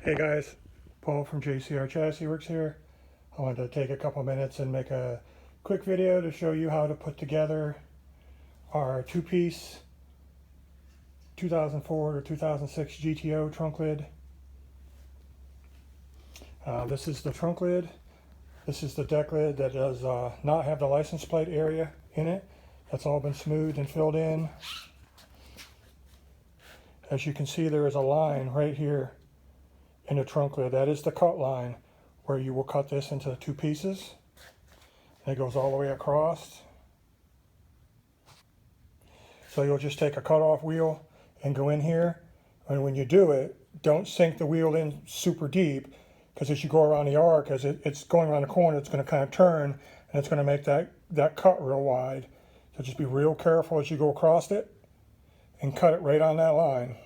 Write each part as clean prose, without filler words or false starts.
Hey guys, Paul from JCR Chassis Works here. I wanted to take a couple minutes and make a quick video to show you how to put together our two-piece 2004 or 2006 GTO trunk lid. This is the trunk lid. This is the deck lid that does not have the license plate area in it. That's all been smoothed and filled in. As you can see, there is a line right here in the trunk lid. That is the cut line where you will cut this into two pieces. And it goes all the way across. So you'll just take a cut-off wheel and go in here. And when you do it, don't sink the wheel in super deep, because as you go around the arc, as it's going around the corner, it's going to kind of turn, and it's going to make that cut real wide. So just be real careful as you go across it and cut it right on that line.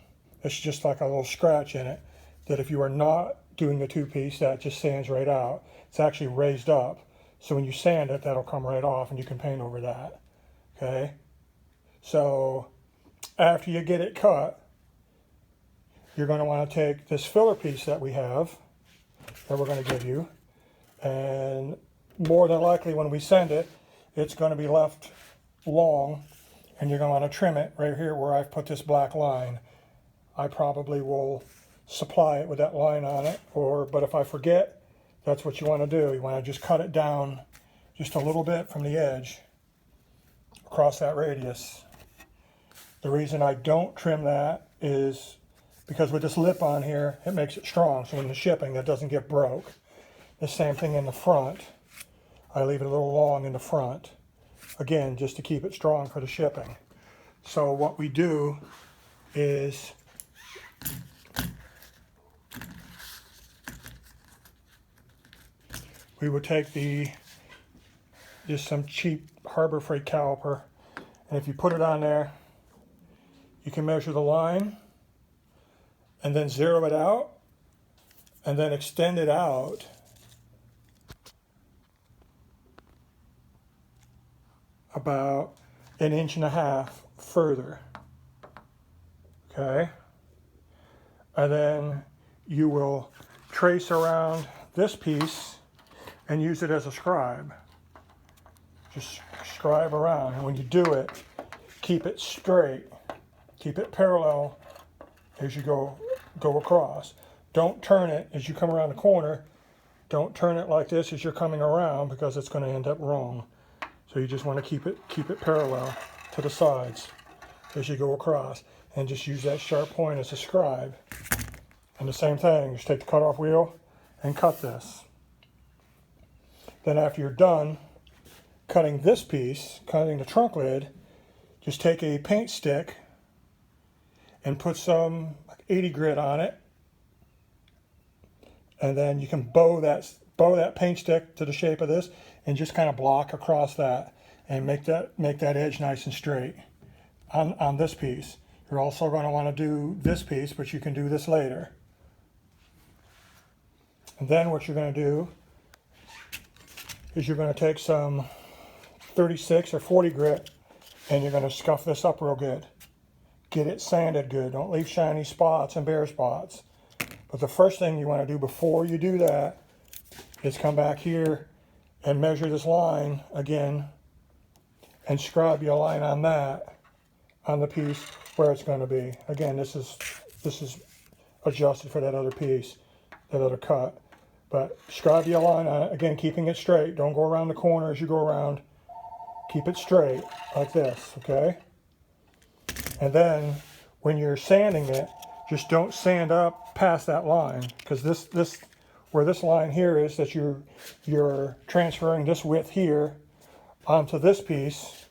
It's just like a little scratch in it, that if you are not doing the two-piece, that just sands right out. It's actually raised up, so when you sand it, that'll come right off and you can paint over that. Okay, so after you get it cut, you're going to want to take this filler piece that we have, that we're going to give you, and more than likely when we send it, it's going to be left long, and you're going to want to trim it right here where I've put this black line. I probably will supply it with that line on it, but if I forget, that's what you want to do. You want to just cut it down just a little bit from the edge across that radius. The reason I don't trim that is because with this lip on here, it makes it strong, so when the shipping, that doesn't get broke. The same thing in the front. I leave it a little long in the front, again, just to keep it strong for the shipping. So what we do is we would take just some cheap Harbor Freight caliper, and if you put it on there, you can measure the line and then zero it out and then extend it out about 1.5 inches further. Okay, and then you will trace around this piece and use it as a scribe. Just scribe around, and when you do it, keep it straight, keep it parallel as you go across. Don't turn it as you come around the corner. Don't turn it like this as you're coming around, because it's going to end up wrong. So you just want to keep it parallel to the sides as you go across, and just use that sharp point as a scribe. And the same thing, just take the cutoff wheel and cut this. Then after you're done cutting this piece, cutting the trunk lid, just take a paint stick and put some 80 grit on it, and then you can bow that paint stick to the shape of this and just kind of block across that and make that edge nice and straight on this piece. You're also going to want to do this piece, but you can do this later. And then what you're going to do is you're going to take some 36 or 40 grit, and you're going to scuff this up real good. Get it sanded good. Don't leave shiny spots and bare spots. But the first thing you want to do before you do that is come back here and measure this line again and scribe your line on that, on the piece where it's going to be. Again, this is adjusted for that other piece, that other cut. But scribe your line on it, again, keeping it straight. Don't go around the corner as you go around. Keep it straight like this, okay? And then when you're sanding it, just don't sand up past that line, because this where this line here is, that you're transferring this width here onto this piece.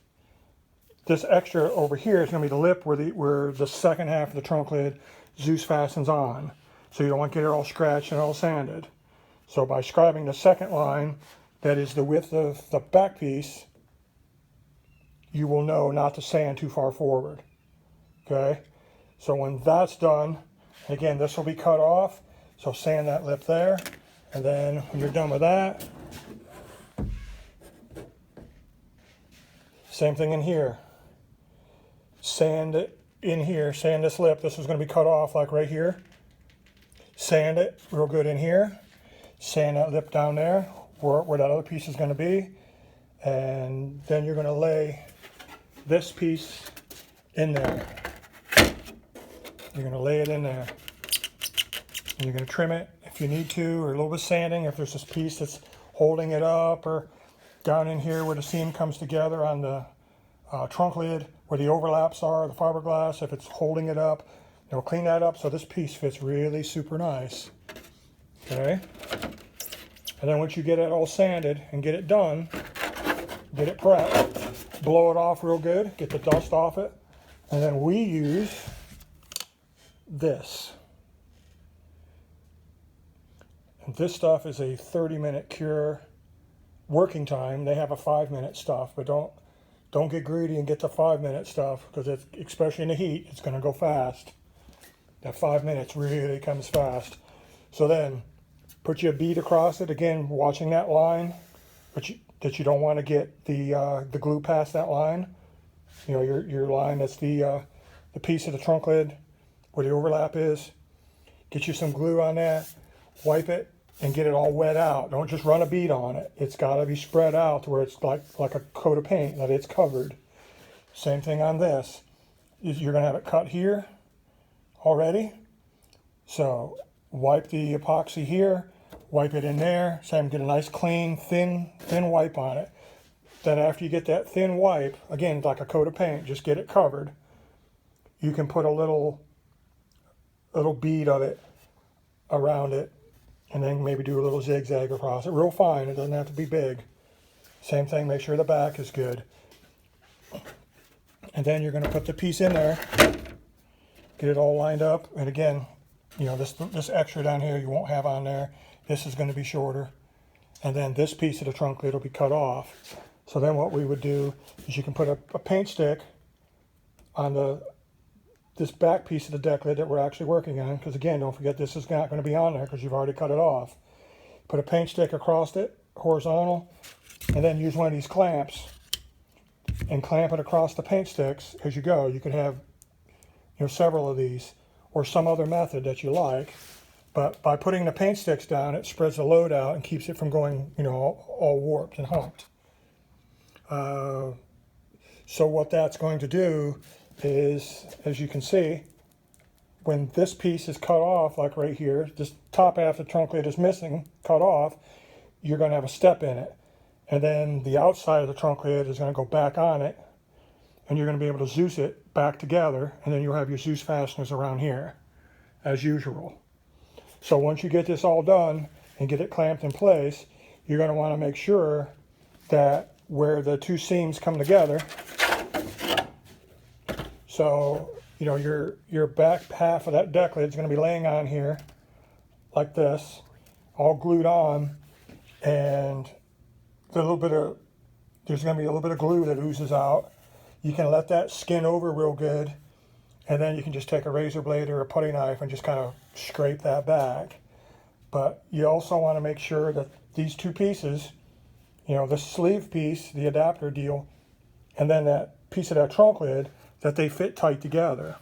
This extra over here is going to be the lip where the second half of the trunk lid Zeus fastens on. So you don't want to get it all scratched and all sanded. So by scribing the second line, that is the width of the back piece, you will know not to sand too far forward. Okay, so when that's done, again, this will be cut off, so sand that lip there, and then when you're done with that, same thing in here. Sand it in here, sand this lip. This is going to be cut off like right here. sand it real good in here, sand that lip down there where that other piece is going to be, and then you're going to lay this piece in there. You're going to lay it in there, and you're going to trim it if you need to, or a little bit of sanding if there's this piece that's holding it up, or down in here where the seam comes together on the trunk lid where the overlaps are, the fiberglass, if it's holding it up, clean that up so this piece fits really super nice. Okay? And then once you get it all sanded and get it done, get it prepped, blow it off real good, get the dust off it, and then we use this. And this stuff is a 30-minute cure working time. They have a 5-minute stuff, but don't get greedy and get the 5-minute stuff, because it's, especially in the heat, it's going to go fast. That 5 minutes really comes fast. So then put your bead across it, again watching that line, but that you don't want to get the glue past that line. Your line that's the piece of the trunk lid where the overlap is. Get you some glue on that, wipe it, and get it all wet out. Don't just run a bead on it. It's got to be spread out to where it's like a coat of paint, that it's covered. Same thing on this. You're going to have it cut here already. So wipe the epoxy here, wipe it in there, same, get a nice clean, thin wipe on it. Then after you get that thin wipe, again, like a coat of paint, just get it covered. You can put a little bead of it around it, and then maybe do a little zigzag across it. Real fine, it doesn't have to be big. Same thing, make sure the back is good. And then you're going to put the piece in there, get it all lined up, and again, this extra down here you won't have on there. This is going to be shorter. And then this piece of the trunk lid will be cut off. So then what we would do is you can put a paint stick on this back piece of the deck lid that we're actually working on, because again, don't forget this is not going to be on there because you've already cut it off. Put a paint stick across it, horizontal, and then use one of these clamps and clamp it across the paint sticks as you go. You could have several of these, or some other method that you like, but by putting the paint sticks down, it spreads the load out and keeps it from going all warped and humped. So what that's going to do is, as you can see, when this piece is cut off, like right here, this top half of the trunk lid is missing, cut off, you're going to have a step in it. And then the outside of the trunk lid is going to go back on it, and you're going to be able to Zeus it back together, and then you'll have your Zeus fasteners around here, as usual. So once you get this all done and get it clamped in place, you're going to want to make sure that where the two seams come together, so your back half of that deck lid is going to be laying on here like this, all glued on, and there's going to be a little bit of glue that oozes out. You can let that skin over real good, and then you can just take a razor blade or a putty knife and just kind of scrape that back. But you also want to make sure that these two pieces, the sleeve piece, the adapter deal, and then that piece of that trunk lid, that they fit tight together.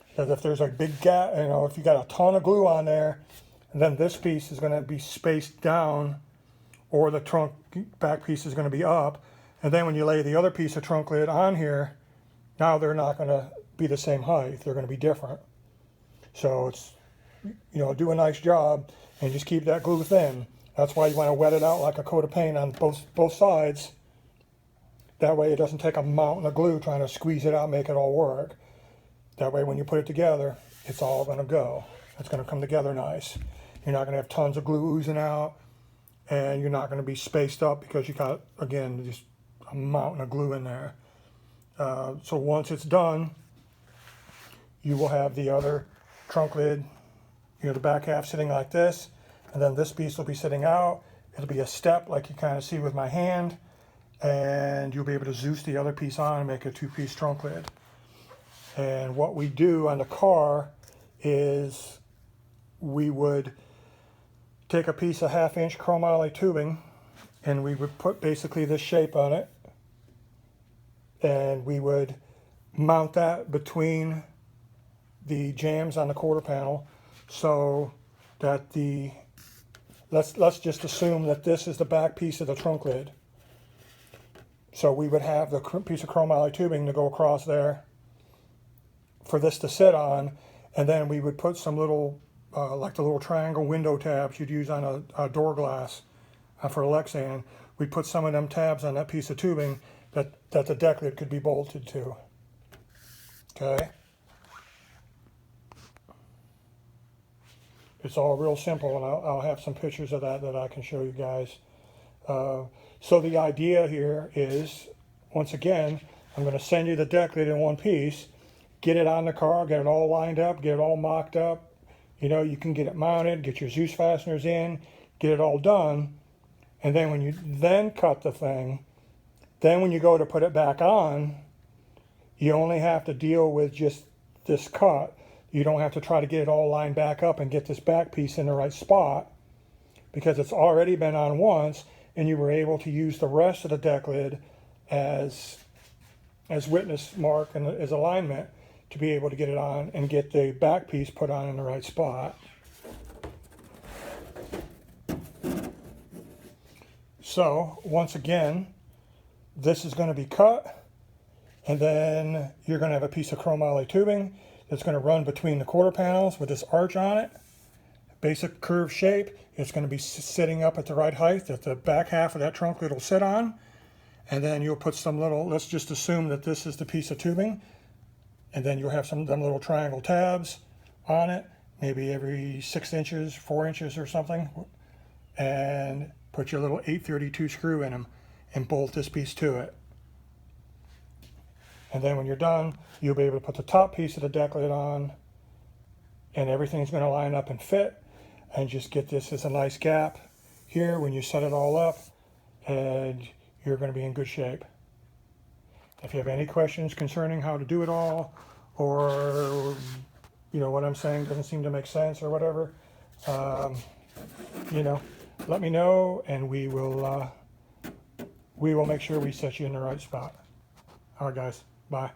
Because if there's a big gap, if you got a ton of glue on there, and then this piece is going to be spaced down, or the trunk back piece is going to be up, and then when you lay the other piece of trunk lid on here, now they're not going to be the same height. They're going to be different. So it's, do a nice job and just keep that glue thin. That's why you want to wet it out like a coat of paint on both sides. That way it doesn't take a mountain of glue trying to squeeze it out, make it all work. That way when you put it together, it's all going to go. It's going to come together nice. You're not going to have tons of glue oozing out, and you're not going to be spaced up because you got, again, just a mountain of glue in there. So once it's done, you will have the other trunk lid, the back half sitting like this, and then this piece will be sitting out. It'll be a step like you kind of see with my hand, and you'll be able to Zeus the other piece on and make a two-piece trunk lid. And what we do on the car is we would take a piece of 1/2-inch chromoly tubing, and we would put basically this shape on it, and we would mount that between the jambs on the quarter panel so that let's just assume that this is the back piece of the trunk lid. So we would have the piece of chromoly tubing to go across there for this to sit on, and then we would put some little, like the little triangle window tabs you'd use on a door glass for a Lexan. We'd put some of them tabs on that piece of tubing that the deck lid could be bolted to. Okay? It's all real simple, and I'll have some pictures of that I can show you guys. So the idea here is, once again, I'm going to send you the deck lid in one piece, get it on the car, get it all lined up, get it all mocked up. You know, you can get it mounted, get your Zeus fasteners in, get it all done. And then when you then cut the thing, then when you go to put it back on, you only have to deal with just this cut. You don't have to try to get it all lined back up and get this back piece in the right spot, because it's already been on once, and you were able to use the rest of the deck lid as witness mark and as alignment to be able to get it on and get the back piece put on in the right spot. So once again, this is going to be cut, and then you're going to have a piece of chromoly tubing that's going to run between the quarter panels with this arch on it. Basic curved shape. It's going to be sitting up at the right height that the back half of that trunk lid will sit on. And then you'll put some little, let's just assume that this is the piece of tubing, and then you'll have some them little triangle tabs on it, maybe every 6 inches, 4 inches or something, and put your little 832 screw in them and bolt this piece to it. And then when you're done, you'll be able to put the top piece of the deck lid on, and everything's going to line up and fit, and just get this as a nice gap here when you set it all up, and you're going to be in good shape. If you have any questions concerning how to do it all, or you know what I'm saying doesn't seem to make sense or whatever, you know, let me know, and we will make sure we set you in the right spot. All right, guys. Bye.